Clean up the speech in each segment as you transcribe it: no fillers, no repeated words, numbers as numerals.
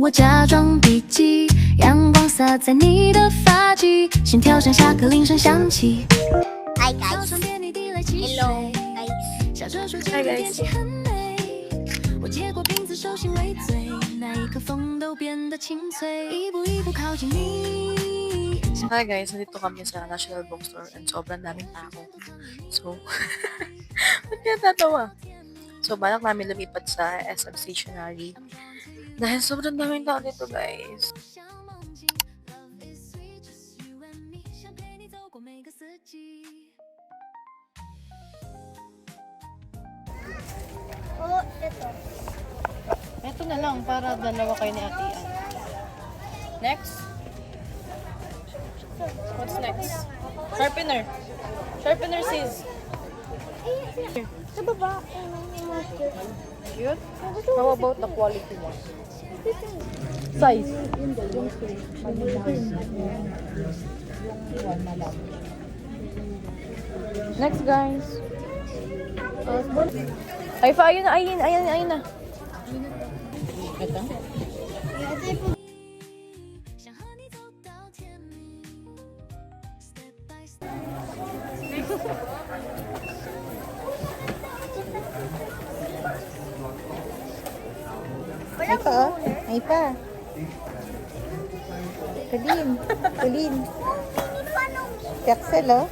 我假装笔记，阳光洒在你的发际，心跳像下课铃声响起。Hi guys. Hello guys. 小车说今天天气很美，我接过瓶子，手心微醉，那一刻风都变得清脆，一步一步靠近你。Hi guys, nandito kami sa National Bookstore and sobrang daming tao. So, ba't kaya tatawa? So, balak namin lumipat sa SM Stationery. Dahil sobrang daming tao dito guys. Oh, ito. Ito na lang para dalawa kayo ni Ate Ann. Next. What's next? Sharpener. Sharpener sis. Sa baba. Cute. How about the quality mo? Size. Next guys. Ay, ayun na. Ito. Ito oh. Ay pa. Kulin. Pixel oh.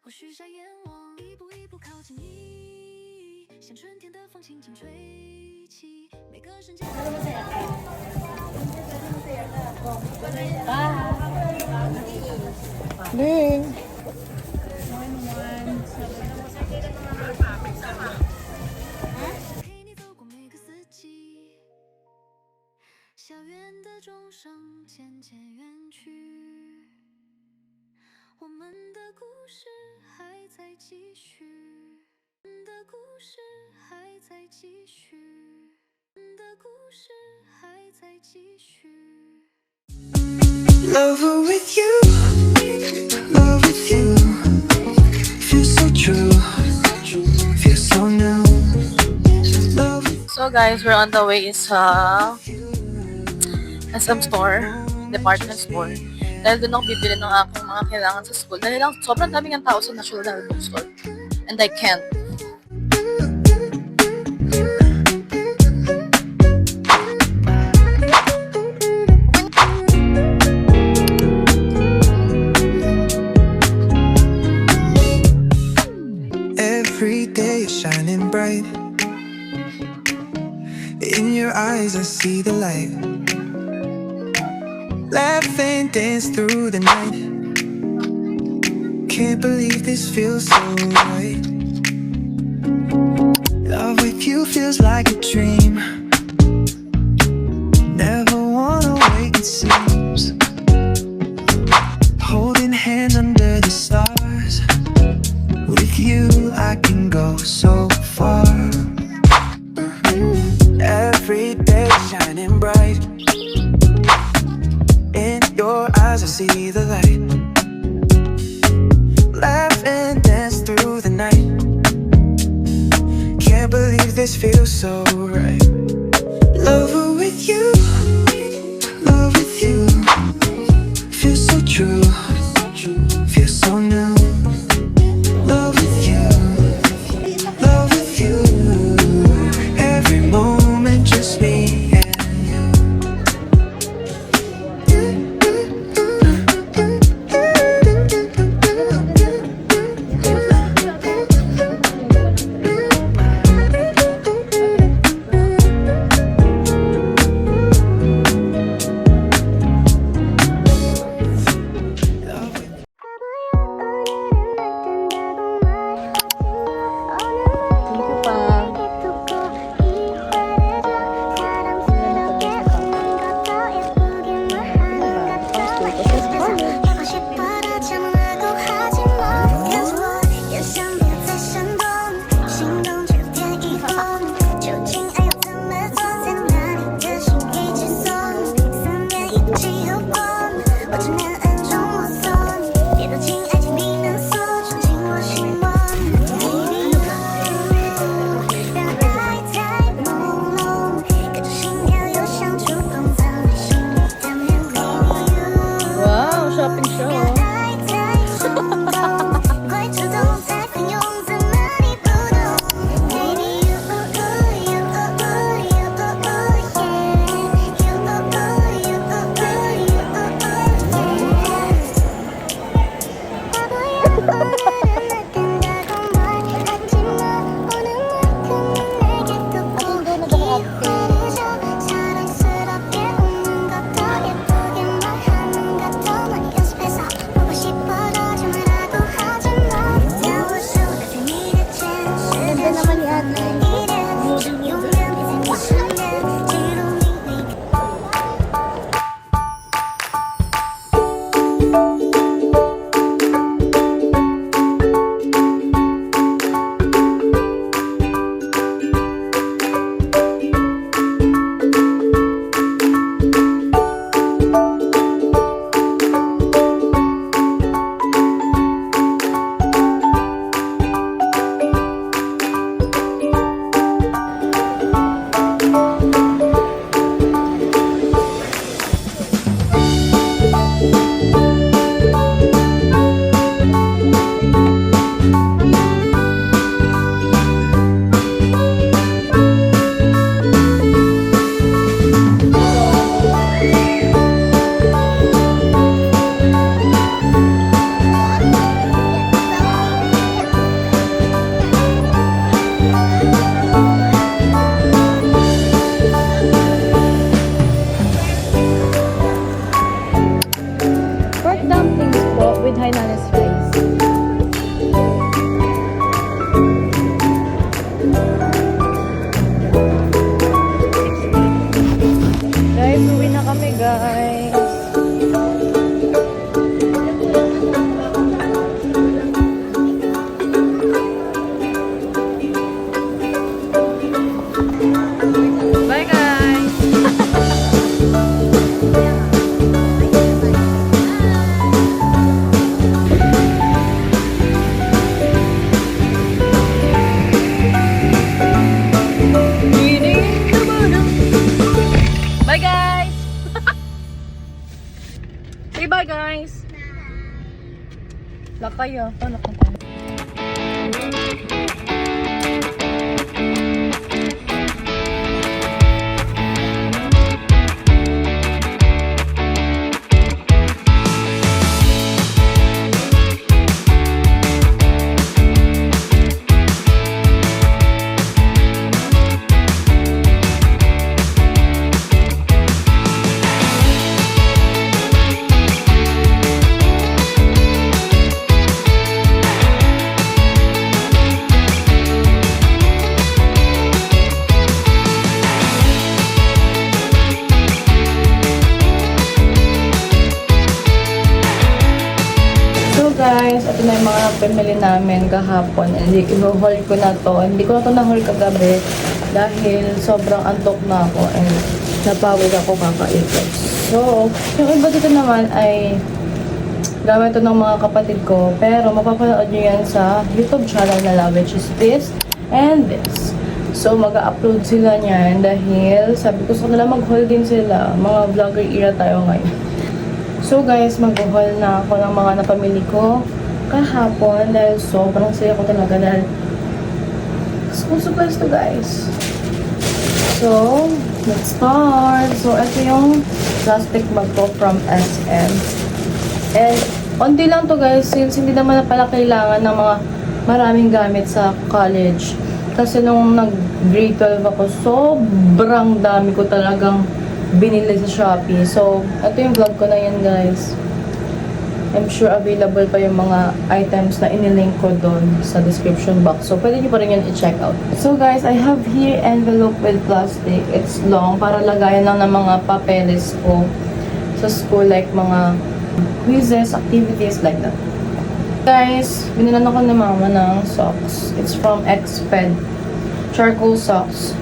或许眨眼望，一步一步靠近你，像春天的风轻轻吹起，每个瞬间。Ling. 陪你走过每个四季，校园的钟声渐渐远去，我们的故事还在继续，我们的故事还在继续，我们的故事还在继续。 Lover with you, love with you, feels so true, feels so new. Love with So guys, we're on the way sa SM store, department store. Dahil doon ako bibili ng aking mga kailangan sa school. Dahil lang sobrang daming ang tao sa National Bookstore. And I can't. every day is shining bright. In your eyes I see the light. Laugh and dance through the night. Can't believe this feels so right. Love with you feels like a dream. Never wanna wait, it seems. Holding hands under the stars. With you I can go so far. Every day shining bright. In your eyes I see the light. Laugh and dance through the night. Can't believe this feels so right. Lover with you, love with you, feels so true, feels so new. Love with you, love with you, every moment just me and you. kayo. Tulog na tayo. Guys, ito na yung mga pamili namin kahapon. Hindi, i-haul ko na to. Hindi ko na to na-haul kagabi dahil sobrang antok na ako and napawid ako kakaikot. So, yung iba dito naman ay gamit ito ng mga kapatid ko. Pero mapapanood nyo yan sa YouTube channel nila, which is this and this. So, mag-upload sila niyan dahil sabi ko sa kanila mag-haul din sila. Mga vlogger era tayo ngayon. So guys, mag-haul na ako ng mga napamili ko kahapon dahil sobrang saya ko talaga dahil school supplies to guys. So, let's start. So, ito yung plastic bag ko from SM. And, onti lang to guys since hindi naman na pala kailangan ng mga maraming gamit sa college. Kasi nung nag-grade 12 ako, sobrang dami ko talagang binili sa Shopee. So, ito yung vlog ko na yan, guys. I'm sure available pa yung mga items na inilink ko doon sa description box. So, pwede nyo pa rin yun i-check out. So, guys, I have here envelope with plastic. It's long para lagayan lang ng mga papeles ko sa school, like mga quizzes, activities, like that. Guys, binilan ako ni mama ng socks. It's from Xped. Charcoal socks.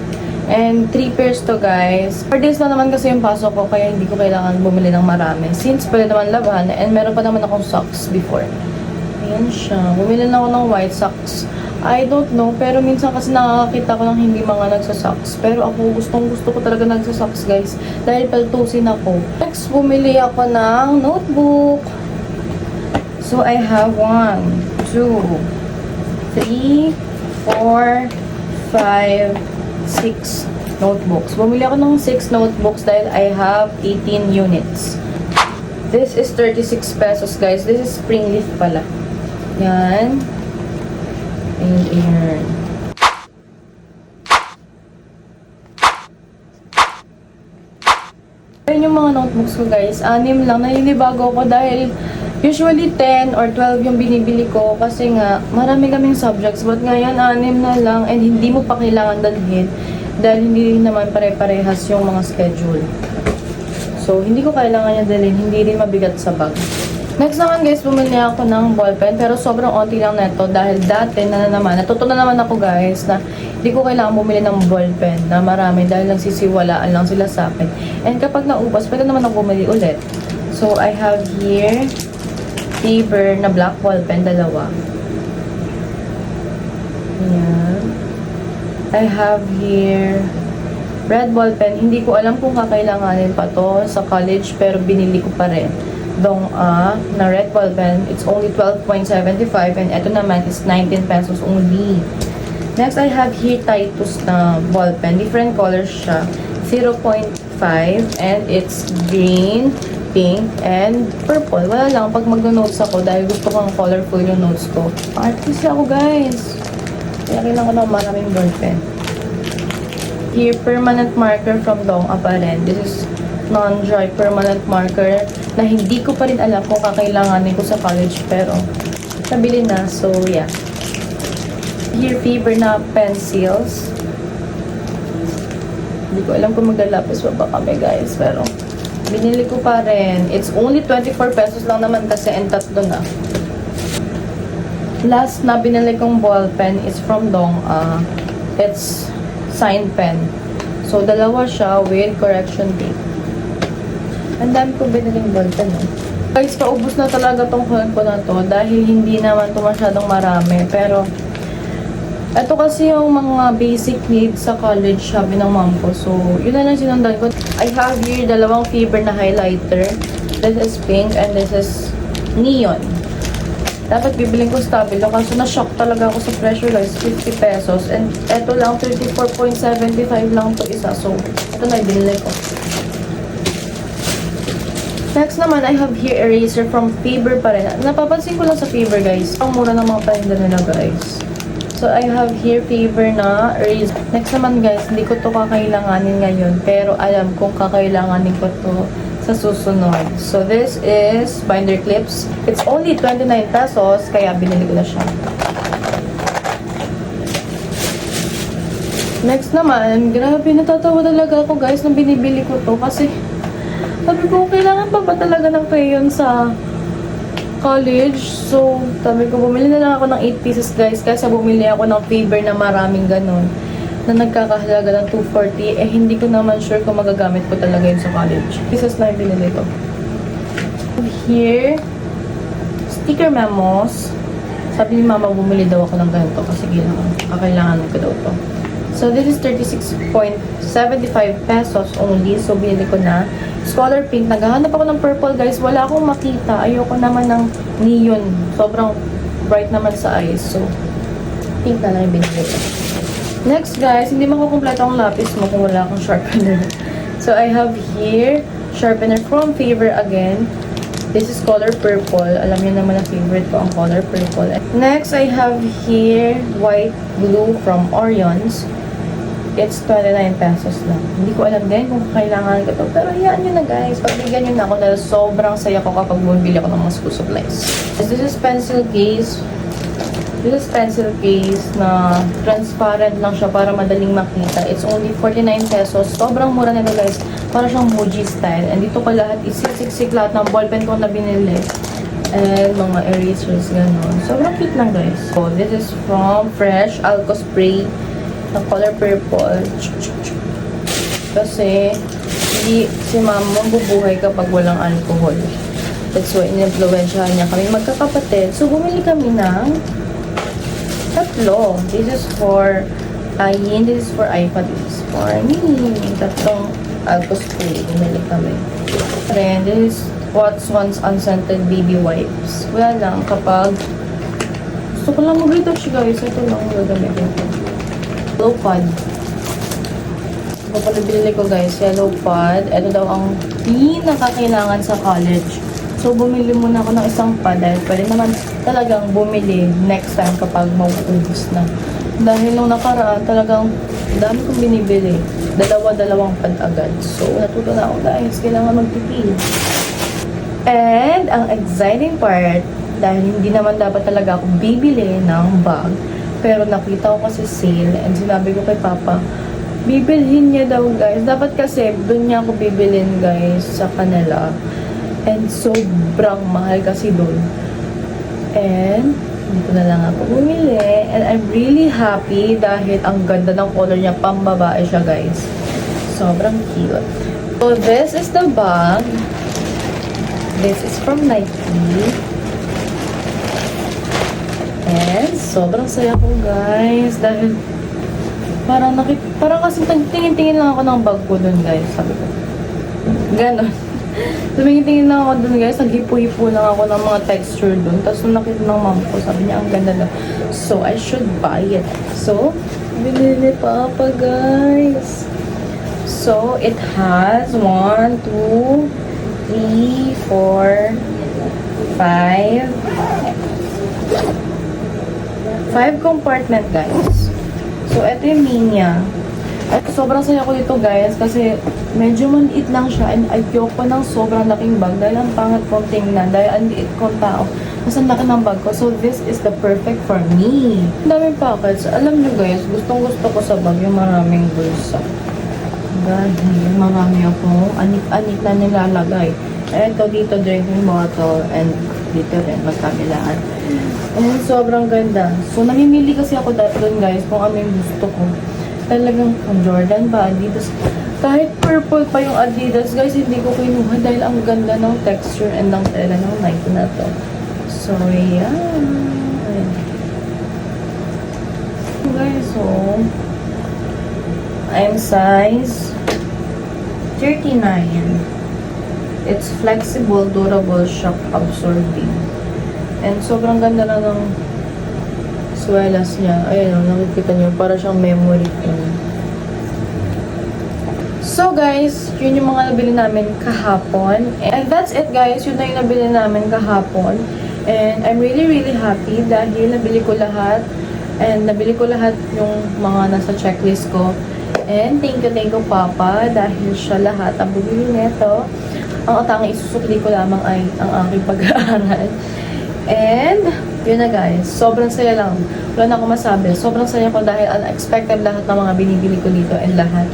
And 3 pairs to guys. 4 days na naman kasi yung pasok ko kaya hindi ko kailangan bumili ng marami. Since pwede naman laban and meron pa naman akong socks before. Ayan siya. Bumili na ako ng white socks. I don't know pero minsan kasi nakakakita ko ng hindi mga nagsasocks. Pero ako gusto ko talaga nagsasocks guys. Dahil paltusin ako. Next, bumili ako ng notebook. So I have 1, 2, 3, 4, 5, 6 notebooks. Bumili ako ng 6 notebooks dahil I have 18 units. This is 36 pesos, guys. This is spring leaf pala. Yan. And ayan. Ayan yung mga notebooks ko, guys. 6 lang. Naninibago ko dahil usually 10 or 12 yung binibili ko kasi nga marami kaming subjects but ngayon 6 na lang and hindi mo pa kailangan dalhin dahil hindi rin naman pare-parehas yung mga schedule. So, hindi ko kailangan yung dalhin, hindi rin mabigat sa bag. Next naman guys, bumili ako ng ballpen pero sobrang onti lang neto dahil dati natuto na naman ako guys na hindi ko kailangan bumili ng ballpen na marami dahil nagsisiwalaan lang sila sa akin. And kapag naubos, pwede naman ako bumili ulit. So, I have here Faber na black ball pen, 2. Ayan. I have here red ball pen. Hindi ko alam kung kakailanganin pa to sa college pero binili ko pa rin. Dong-A na red ball pen. It's only 12.75 and ito naman is 19 pesos only. Next, I have here Titus na ball pen. Different colors siya. 0.5 and it's green, pink, and purple. Wala lang pag mag-notes ako dahil gusto kong colorful yung notes ko. Artist ako guys. Kaya kailangan ko ng maraming ballpen. Here, permanent marker from Dong-A pa rin. This is non-dry permanent marker na hindi ko pa rin alam kung kakailanganin ko sa college pero nabili na. So, yeah. Here, Faber na pencils. Hindi ko alam kung maglalapis pa ba kami guys pero binili ko pa rin. It's only 24 pesos lang naman kasi and 3 na. Last na binili kong ball pen is from Dong-A. It's sign pen. So, 2 siya with correction tape. Ang dami ko biniling ball pen. Guys, paubos na talaga tong haul ko na to dahil hindi naman to masyadong marami. Pero, ito kasi yung mga basic needs sa college, sabi ng mom ko. So, yun na lang sinundan ko. I have here 2 Faber na highlighter. This is pink and this is neon. Dapat bibiling ko Stabilo kaso na-shock talaga ako sa presyo guys, 50 pesos. And eto lang, 34.75 lang to isa. So, ito na binili ko. Next naman, I have here eraser from Faber pa rin. Napapansin ko lang sa Faber guys, ang mura ng mga paninda nila guys. So, I have here Faber na eraser. Next naman guys, hindi ko to kakailanganin ngayon, pero alam kong kakailanganin ko to sa susunod. So, this is binder clips. It's only 29 pesos, kaya binili ko na siya. Next naman, grabe, natatawa talaga ako guys nung binibili ko to kasi sabi ko, kailangan pa ba talaga ng crayon sa college? So, sabi ko, bumili na lang ako ng 8 pieces guys kasi bumili ako ng Faber na maraming ganun na nagkakahalaga ng 240. Eh, hindi ko naman sure kung magagamit ko talaga yun sa college. Pieces na yung binili ko. Here, sticker memos. Sabi ni mama, bumili daw ako ng ganito kasi kakailangan ko daw to. So, this is 36.75 pesos only. So, binili ko na. Scholar pink. Naghahanap ako ng purple, guys. Wala akong makita. Ayoko naman ng neon. Sobrang bright naman sa eyes. So, pink na lang yung binili ko. Next, guys. Hindi makukumpleto ang lapis mo kung wala akong sharpener. So, I have here sharpener from Faber again. This is color purple. Alam niyo naman na favorite ko ang color purple. Next, I have here white glue from Orion's. It's 29 pesos lang. Hindi ko alam din kung kailangan ko to. Pero hayaan nyo na guys. Pagbigyan nyo na ako dahil sobrang saya ko kapag bumibili ako ng mga school supplies. This is pencil case. This is pencil case na transparent lang siya para madaling makita. It's only 49 pesos. Sobrang mura nito guys. Para siyang Muji style. And dito pa lahat, isiksik lahat ng ballpen ko na binili. And mga erasers, gano'n. Sobrang cute lang guys. So, this is from Fresh Alco Spray na color purple. Kasi, hindi si mama mabubuhay kapag walang alcohol. That's why, in-influensyahan niya kami magkakapatid. So, bumili kami ng tatlo. This is for Ayin, this is for Aifa, this is for me. Tatlong Alco Spray. Bumili kami. Then, this is Watson's Unscented Baby Wipes. Wala lang, kapag gusto ko lang mag-retouch guys, ito lang gagamitin ko. Yellow pad. Ito pala binili ko guys, yellow pad. Ito daw ang pinakakailangan sa college. So, bumili muna ako ng isang pad dahil pwede naman talagang bumili next time kapag mauubos na. Dahil nung nakaraan, talagang dami kong binibili. Dalawa-dalawang pad agad. So, natuto na ako guys, kailangan magtipid. And, ang exciting part, dahil hindi naman dapat talaga ako bibili ng bag, pero nakita ko kasi sale, and sinabi ko kay Papa, bibilhin niya daw guys. Dapat kasi, doon niya ako bibilhin guys sa kanila. And sobrang mahal kasi doon. And, dito na lang ako bumili. And I'm really happy dahil ang ganda ng color niya, pambabae siya guys. Sobrang cute. So, this is the bag. This is from Nike. And sobrang saya ko guys dahil parang kasi tingin-tingin lang ako ng bag ko dun guys, sabi ko. Ganon. Tumingin-tingin lang ako dun guys, naghipo-hipo lang ako ng mga texture dun. Tapos nung nakita ng mom ko, sabi niya ang ganda na. So I should buy it. So, binili Papa guys. So it has 1, 2, 3, 4, 5 compartment guys. So, ito yung Minya. At sobrang saya ko dito guys kasi medyo maliit lang siya and ayoko ng sobrang laking bag dahil ang pangat kong tingnan dahil ang liit kong tao. Mas ang laki ng bag ko. So, this is the perfect for me. Ang daming pockets. Alam nyo guys, gustong gusto ko sa bag yung maraming bulsa. Dahil marami akong anik-anik na nilalagay. Ito dito drinking bottle and dito rin magkabilaan. And sobrang ganda. So, namimili kasi ako doon guys kung ano yung gusto ko. Talagang kung Jordan ba, Adidas. Kahit purple pa yung Adidas guys, hindi ko kinuha dahil ang ganda ng texture and ng tela ng Nike na to. So, yeah. Guys, so, I'm size 39. It's flexible, durable, shock absorbing. And sobrang ganda lang ng swelas niya. Ayun, nakikita niyo, para siyang memory foam. So guys, yun yung mga nabili namin kahapon. And that's it guys, yun na yung nabili namin kahapon. And I'm really happy dahil nabili ko lahat. And nabili ko lahat yung mga nasa checklist ko. And thank you Papa dahil siya lahat ang bumili nito. Ang tanging isusukli ko lamang ay ang aking pag-aaral. And yun na guys, sobrang saya lang. Wala na akong masabi. Sobrang saya ko dahil unexpected lahat ng mga binibili ko dito and lahat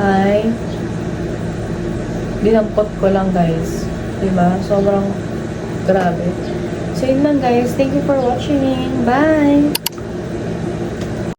ay dinampot ko lang guys. Diba? Sobrang grabe. So yun lang guys. Thank you for watching. Bye!